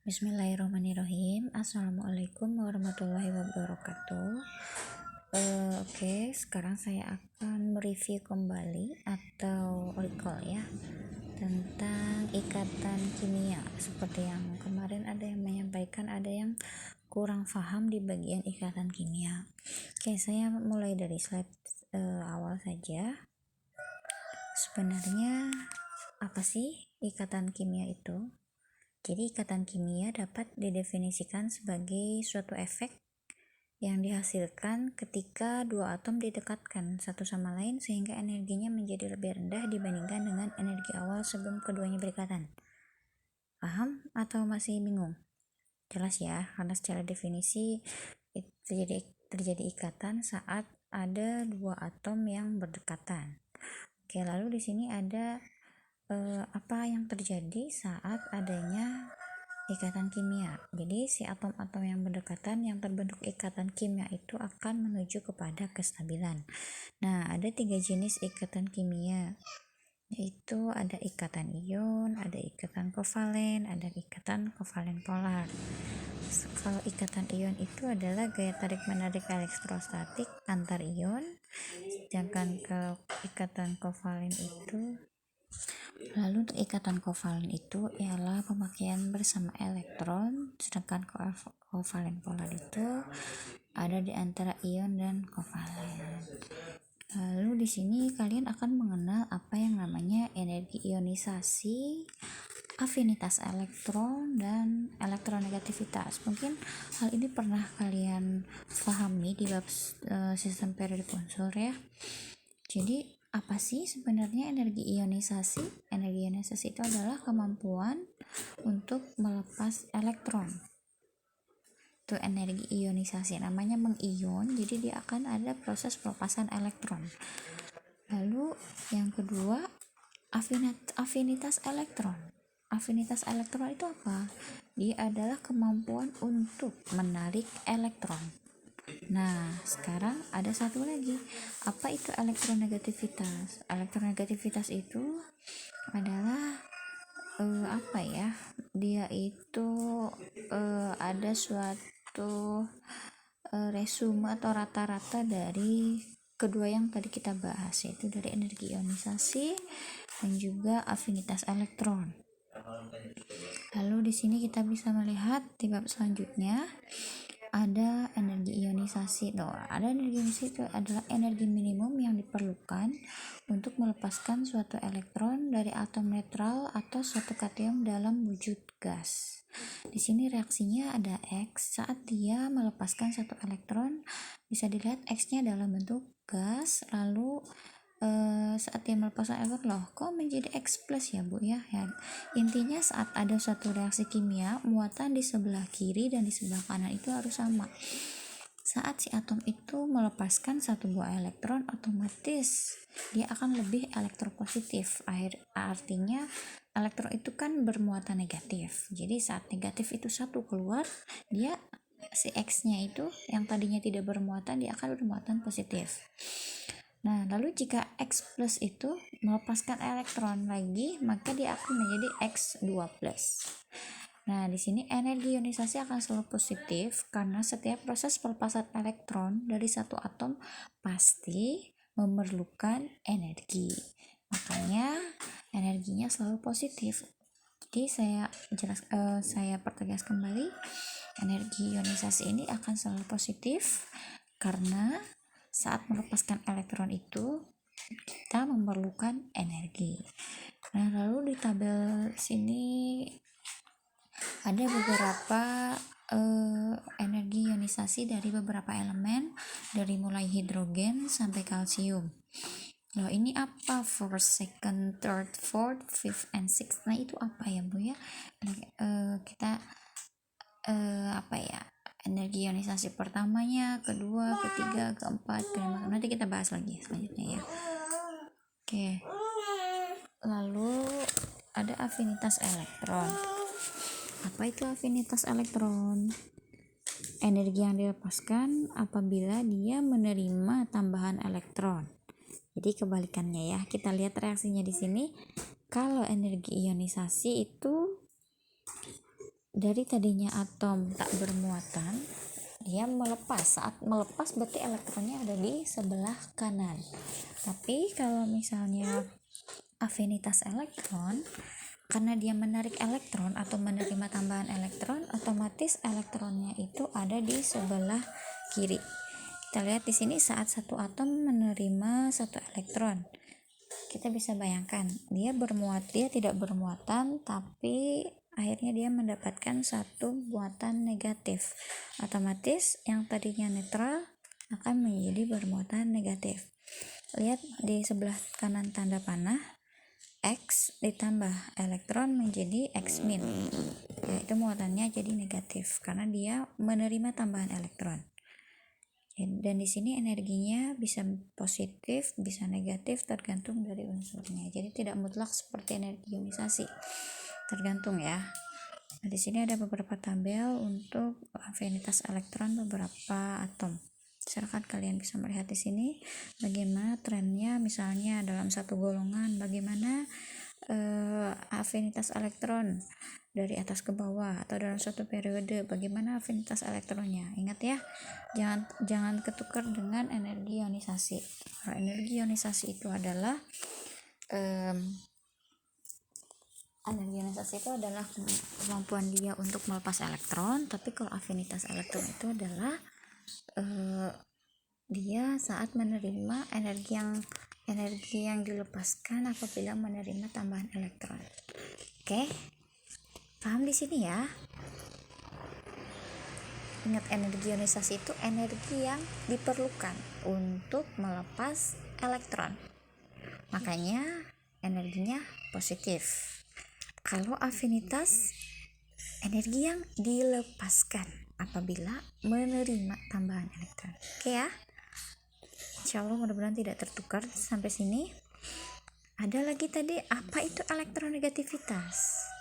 Bismillahirrahmanirrahim. Assalamualaikum warahmatullahi wabarakatuh. Oke, sekarang saya akan mereview kembali atau recall ya tentang ikatan kimia. Seperti yang kemarin ada yang menyampaikan, ada yang kurang paham di bagian ikatan kimia. Oke, saya mulai dari slide awal saja. Sebenarnya apa sih ikatan kimia itu? Jadi ikatan kimia dapat didefinisikan sebagai suatu efek yang dihasilkan ketika dua atom didekatkan satu sama lain sehingga energinya menjadi lebih rendah dibandingkan dengan energi awal sebelum keduanya berikatan. Paham atau masih bingung? Jelas ya, karena secara definisi terjadi ikatan saat ada dua atom yang berdekatan. Oke, lalu di sini ada apa yang terjadi saat adanya ikatan kimia. Jadi si atom-atom yang berdekatan yang terbentuk ikatan kimia itu akan menuju kepada kestabilan. Nah, ada 3 jenis ikatan kimia, yaitu ada ikatan ion, ada ikatan kovalen, ada ikatan kovalen polar. Kalau ikatan ion itu adalah gaya tarik menarik elektrostatik antar ion, sedangkan kalau ikatan kovalen itu Lalu untuk ikatan kovalen itu ialah pemakaian bersama elektron, sedangkan kovalen polar itu ada di antara ion dan kovalen. Lalu di sini kalian akan mengenal apa yang namanya energi ionisasi, afinitas elektron, dan elektronegativitas. Mungkin hal ini pernah kalian pahami di bab sistem periodik unsur ya. Jadi apa sih sebenarnya energi ionisasi? Energi ionisasi itu adalah kemampuan untuk melepas elektron. Itu energi ionisasi, namanya mengion, jadi dia akan ada proses pelepasan elektron. Lalu yang kedua, afinitas elektron. Afinitas elektron itu apa? Dia adalah kemampuan untuk menarik elektron. Nah, sekarang ada satu lagi. Apa itu elektronegativitas? Elektronegativitas itu adalah apa ya? Dia itu ada suatu resume atau rata-rata dari kedua yang tadi kita bahas, yaitu dari energi ionisasi dan juga afinitas elektron. Lalu di sini kita bisa melihat di bab selanjutnya ada energi ionisasi. Ada energi ionisasi itu adalah energi minimum yang diperlukan untuk melepaskan suatu elektron dari atom netral atau suatu kation dalam wujud gas. Di sini reaksinya ada X. Saat dia melepaskan satu elektron, bisa dilihat X-nya dalam bentuk gas. Lalu saat dia melepaskan elektron, kok menjadi X plus ya Bu ya? Intinya saat ada suatu reaksi kimia, muatan di sebelah kiri dan di sebelah kanan itu harus sama. Saat si atom itu melepaskan satu buah elektron, otomatis dia akan lebih elektropositif. Artinya elektron itu kan bermuatan negatif. Jadi saat negatif itu satu keluar, dia si X-nya itu yang tadinya tidak bermuatan, dia akan bermuatan positif. Nah, lalu jika X plus itu melepaskan elektron lagi, maka dia akan menjadi X2 plus. Nah, di sini energi ionisasi akan selalu positif karena setiap proses pelepasan elektron dari satu atom pasti memerlukan energi. Makanya energinya selalu positif. Jadi saya pertegas kembali, energi ionisasi ini akan selalu positif karena saat melepaskan elektron itu kita memerlukan energi. Nah, lalu di tabel sini ada beberapa energi ionisasi dari beberapa elemen, dari mulai hidrogen sampai kalsium. Loh, ini apa? First, second, third, fourth, fifth, and sixth. Nah, itu apa ya Bu ya? Kita apa ya? Energi ionisasi pertamanya, kedua, ketiga, keempat, kelima. Nanti kita bahas lagi selanjutnya ya. Oke. Lalu ada afinitas elektron. Apa itu afinitas elektron? Energi yang dilepaskan apabila dia menerima tambahan elektron. Jadi kebalikannya ya. Kita lihat reaksinya di sini. Kalau energi ionisasi itu dari tadinya atom tak bermuatan, dia melepas. Saat melepas berarti elektronnya ada di sebelah kanan. Tapi kalau misalnya afinitas elektron, karena dia menarik elektron atau menerima tambahan elektron, otomatis elektronnya itu ada di sebelah kiri. Kita lihat di sini saat satu atom menerima satu elektron, kita bisa bayangkan dia tidak bermuatan, tapi akhirnya dia mendapatkan satu muatan negatif. Otomatis yang tadinya netral akan menjadi bermuatan negatif. Lihat di sebelah kanan tanda panah, X ditambah elektron menjadi X min, yaitu muatannya jadi negatif karena dia menerima tambahan elektron. Dan di sini energinya bisa positif, bisa negatif, tergantung dari unsurnya. Jadi tidak mutlak seperti energi ionisasi, tergantung ya. Nah, di sini ada beberapa tabel untuk afinitas elektron beberapa atom. Silakan kalian bisa melihat di sini bagaimana trennya, misalnya dalam satu golongan, bagaimana afinitas elektron dari atas ke bawah, atau dalam suatu periode bagaimana afinitas elektronnya. Ingat ya, jangan ketukar dengan energi ionisasi. Kalau energi ionisasi itu adalah kemampuan dia untuk melepas elektron, tapi kalau afinitas elektron itu adalah dia saat menerima energi yang dilepaskan apabila menerima tambahan elektron. Oke, paham di sini ya? Ingat, energi ionisasi itu energi yang diperlukan untuk melepas elektron, makanya energinya positif. Kalau afinitas, energi yang dilepaskan apabila menerima tambahan elektron. Oke ya, insya Allah mudah-mudahan tidak tertukar sampai sini. Ada lagi tadi, apa itu elektronegativitas?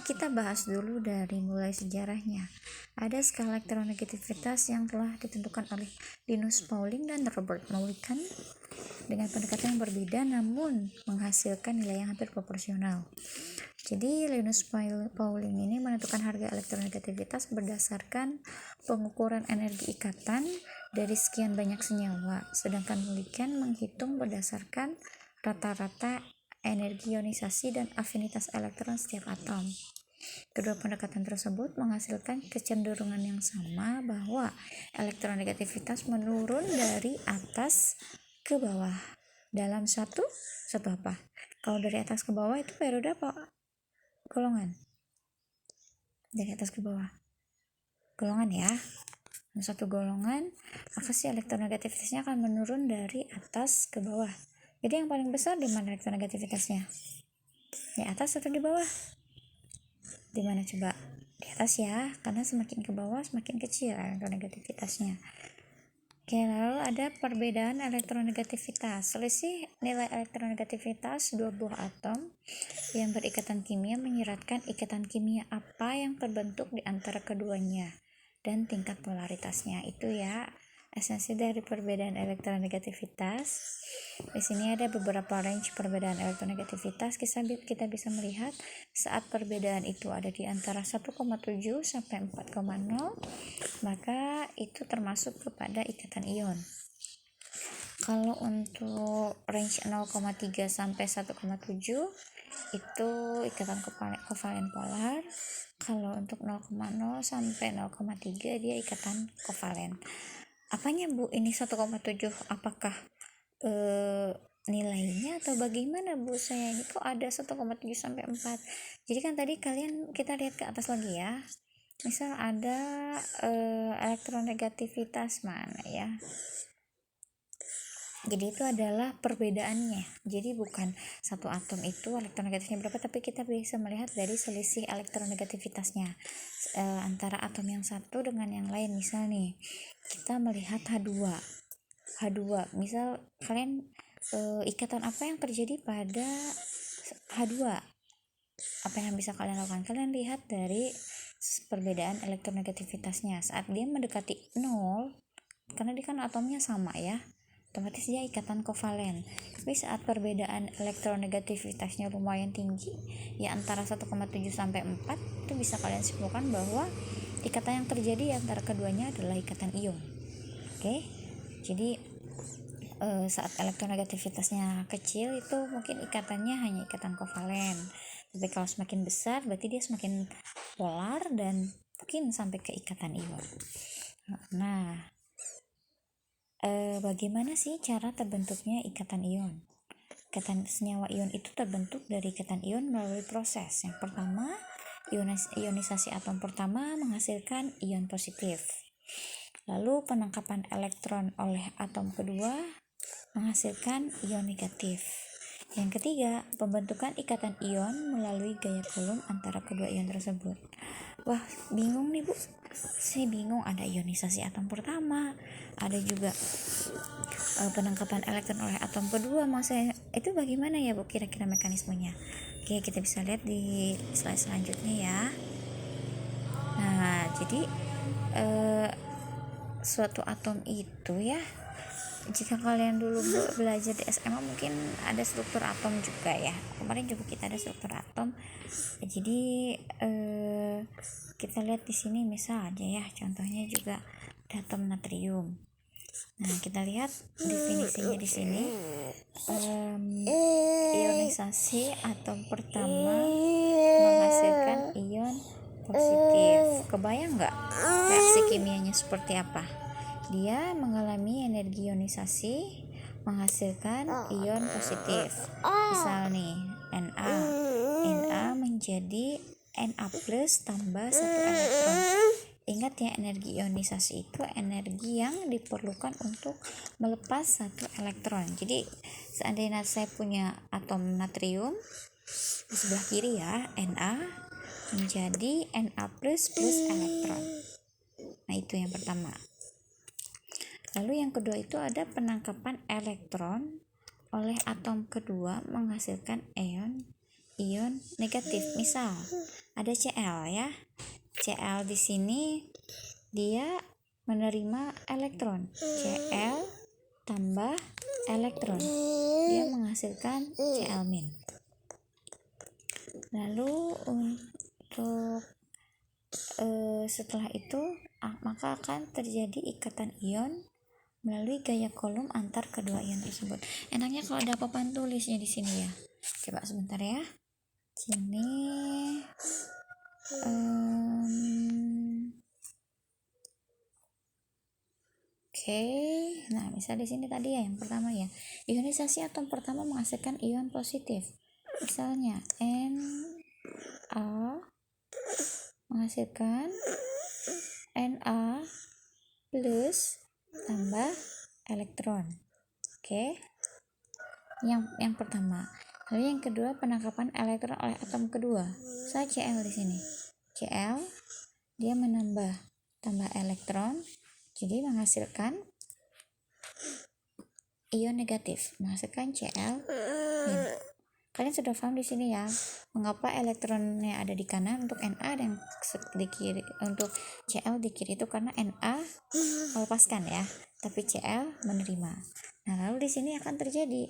Kita bahas dulu dari mulai sejarahnya. Ada skala elektronegativitas yang telah ditentukan oleh Linus Pauling dan Robert Mulliken dengan pendekatan yang berbeda namun menghasilkan nilai yang hampir proporsional. Jadi Linus Pauling ini menentukan harga elektronegativitas berdasarkan pengukuran energi ikatan dari sekian banyak senyawa, sedangkan Mulliken menghitung berdasarkan rata-rata energi ionisasi dan afinitas elektron setiap atom. Kedua pendekatan tersebut menghasilkan kecenderungan yang sama bahwa elektronegativitas menurun dari atas ke bawah dalam satu apa? Kalau dari atas ke bawah itu periode apa? Golongan. Dari atas ke bawah. Golongan ya. Satu golongan, maka si elektronegativitasnya akan menurun dari atas ke bawah. Jadi yang paling besar di mana elektronegativitasnya? Di atas atau di bawah? Di mana coba? Di atas ya, karena semakin ke bawah semakin kecil elektronegativitasnya. Oke, lalu ada perbedaan elektronegativitas. Selisih nilai elektronegativitas dua buah atom yang berikatan kimia menyiratkan ikatan kimia apa yang terbentuk di antara keduanya dan tingkat polaritasnya. Itu ya esensi dari perbedaan elektronegativitas. Di sini ada beberapa range perbedaan elektronegativitas. Kita bisa melihat saat perbedaan itu ada di antara 1,7 sampai 4,0, maka itu termasuk kepada ikatan ion. Kalau untuk range 0,3 sampai 1,7 itu ikatan kovalen polar. Kalau untuk 0,0 sampai 0,3 dia ikatan kovalen. Apanya Bu ini 1,7? Apakah nilainya atau bagaimana Bu? Saya ini kok ada 1,7 sampai 4. Jadi kan tadi kita lihat ke atas lagi ya. Misal ada elektronegativitas mana ya? Jadi itu adalah perbedaannya. Jadi bukan satu atom itu elektronegatifnya berapa, tapi kita bisa melihat dari selisih elektronegativitasnya antara atom yang satu dengan yang lain. Misal nih, kita melihat H2. Misal kalian ikatan apa yang terjadi pada H2? Apa yang bisa kalian lakukan? Kalian lihat dari perbedaan elektronegativitasnya. Saat dia mendekati 0, karena dia kan atomnya sama ya, otomatis dia ikatan kovalen. Tapi saat perbedaan elektronegativitasnya lumayan tinggi, ya antara 1,7 sampai 4, itu bisa kalian simpulkan bahwa ikatan yang terjadi antara keduanya adalah ikatan ion. Oke. Jadi saat elektronegativitasnya kecil itu mungkin ikatannya hanya ikatan kovalen. Tapi kalau semakin besar berarti dia semakin polar dan mungkin sampai ke ikatan ion. Nah, bagaimana sih cara terbentuknya ikatan ion? Ikatan senyawa ion itu terbentuk dari ikatan ion melalui proses. Yang pertama, ionisasi atom pertama menghasilkan ion positif. Lalu penangkapan elektron oleh atom kedua menghasilkan ion negatif. Yang ketiga, pembentukan ikatan ion melalui gaya Coulomb antara kedua ion tersebut. Wah, bingung nih Bu. Saya bingung, ada ionisasi atom pertama, ada juga penangkapan elektron oleh atom kedua. Maksudnya itu bagaimana ya Bu kira-kira mekanismenya? Oke, kita bisa lihat di slide selanjutnya ya. Nah, jadi suatu atom itu ya, jika kalian dulu belajar di SMA mungkin ada struktur atom juga ya. Kemarin juga kita ada struktur atom. Jadi kita lihat di sini misal aja ya, contohnya juga ada atom natrium. Nah, kita lihat definisinya di sini. Ionisasi atom pertama menghasilkan ion positif. Kebayang nggak reaksi kimianya seperti apa? Dia mengalami energi ionisasi menghasilkan ion positif. Misal nih, Na menjadi Na plus tambah 1 elektron. Ingat ya, energi ionisasi itu energi yang diperlukan untuk melepas 1 elektron. Jadi seandainya saya punya atom natrium di sebelah kiri ya, Na menjadi Na plus elektron. Nah, itu yang pertama. Lalu yang kedua itu ada penangkapan elektron oleh atom kedua menghasilkan ion negatif. Misal ada Cl ya. Cl di sini dia menerima elektron. Cl tambah elektron. Dia menghasilkan Cl-. Lalu untuk setelah itu maka akan terjadi ikatan ion melalui gaya Coulomb antar kedua ion tersebut. Enaknya kalau ada papan tulisnya di sini ya. Coba sebentar ya. Sini. Oke. Nah, misal di sini tadi ya yang pertama ya. Ionisasi atom pertama menghasilkan ion positif. Misalnya Na menghasilkan Na plus tambah elektron. Oke. Yang pertama. Lalu yang kedua, penangkapan elektron oleh atom kedua. Saya Cl di sini. Cl dia menambah tambah elektron, jadi menghasilkan ion negatif, menghasilkan Cl-. Kalian sudah paham di sini ya, mengapa elektronnya ada di kanan untuk Na dan di kiri untuk Cl di kiri itu karena Na melepaskan ya, tapi Cl menerima. Nah, lalu di sini akan terjadi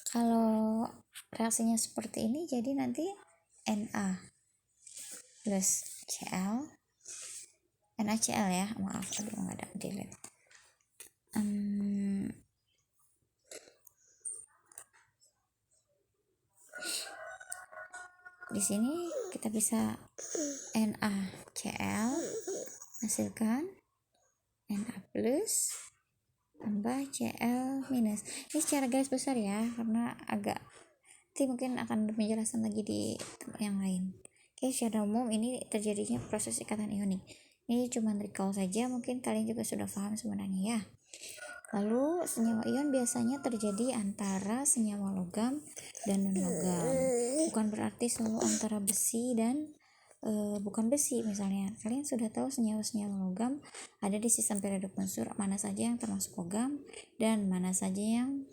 kalau reaksinya seperti ini, jadi nanti Na plus Cl, NaCl ya, maaf, aduh nggak ada delete. Di sini kita bisa NaCl hasilkan Na plus tambah Cl minus. Ini secara garis besar ya, karena agak nanti mungkin akan penjelasan lagi di yang lain. Oke, secara umum ini terjadinya proses ikatan ionik. Ini cuma recall saja, mungkin kalian juga sudah paham sebenarnya ya. Lalu senyawa ion biasanya terjadi antara senyawa logam dan non-logam. Bukan berarti selalu antara besi dan bukan besi. Misalnya kalian sudah tahu senyawa-senyawa logam ada di sistem periode unsur, mana saja yang termasuk logam dan mana saja yang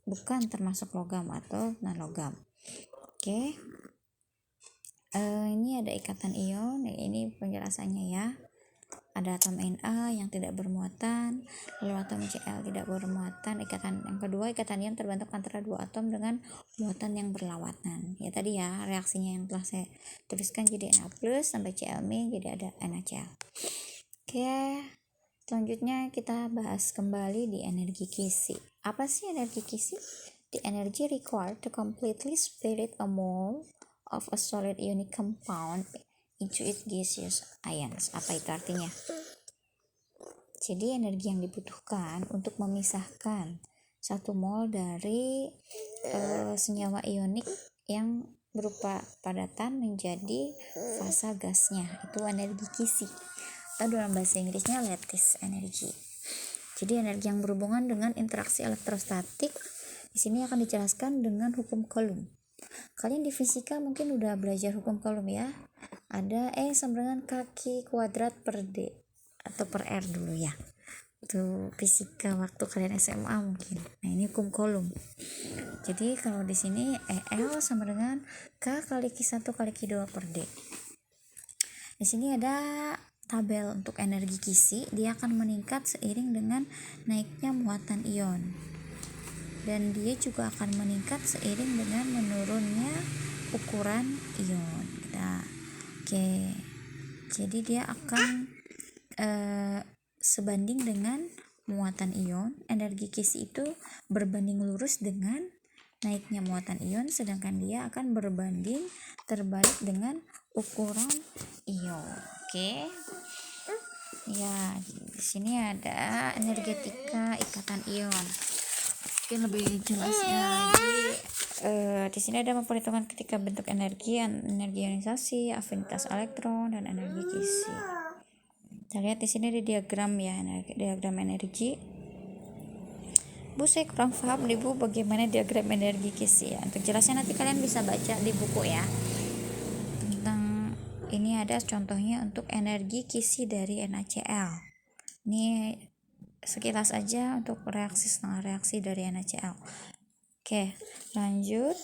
bukan termasuk logam atau non-logam. Oke. Ini ada ikatan ion, ini penjelasannya ya. ada atom Na yang tidak bermuatan, lalu atom Cl tidak bermuatan. Ikatan yang kedua, ikatan ion terbentuk antara dua atom dengan muatan yang berlawanan. Ya tadi ya, reaksinya yang telah saya tuliskan jadi Na+ sampai Cl- jadi ada NaCl. Oke, selanjutnya kita bahas kembali di energi Kisi. Apa sih energi Kisi? The energy required to completely split a mole of a solid ionic compound into its gaseous ions. Apa itu artinya? Jadi energi yang dibutuhkan untuk memisahkan satu mol dari senyawa ionik yang berupa padatan menjadi fasa gasnya, itu energi Kisi, atau dalam bahasa Inggrisnya lattice energy. Jadi energi yang berhubungan dengan interaksi elektrostatik di sini akan dijelaskan dengan hukum Coulomb. Kalian di fisika mungkin udah belajar hukum Coulomb ya. Ada E sama dengan kaki kuadrat per D atau per R dulu ya. Itu fisika waktu kalian SMA mungkin. Nah, ini hukum Coulomb. Jadi kalau di sini EL sama dengan K kali Q1 kali Q2 per D. Di sini ada tabel untuk energi Kisi, dia akan meningkat seiring dengan naiknya muatan ion. Dan dia juga akan meningkat seiring dengan menurunnya ukuran ion. Nah, oke. Jadi dia akan sebanding dengan muatan ion. Energi Kisi itu berbanding lurus dengan naiknya muatan ion, sedangkan dia akan berbanding terbalik dengan ukuran ion. Oke. Ya, di sini ada energetika ikatan ion. Mungkin lebih jelasnya lagi. Di sini ada memperhitungkan ketika bentuk energi ionisasi, afinitas elektron, dan energi Kisi. Kita lihat di sini ada diagram ya, diagram energi. Bu, saya kurang paham nih Bu, bagaimana diagram energi Kisi ya. Untuk jelasnya nanti kalian bisa baca di buku ya. Tentang ini ada contohnya untuk energi Kisi dari NaCl. Ini sekilas aja untuk reaksi setengah reaksi dari NaCl. Oke, lanjut.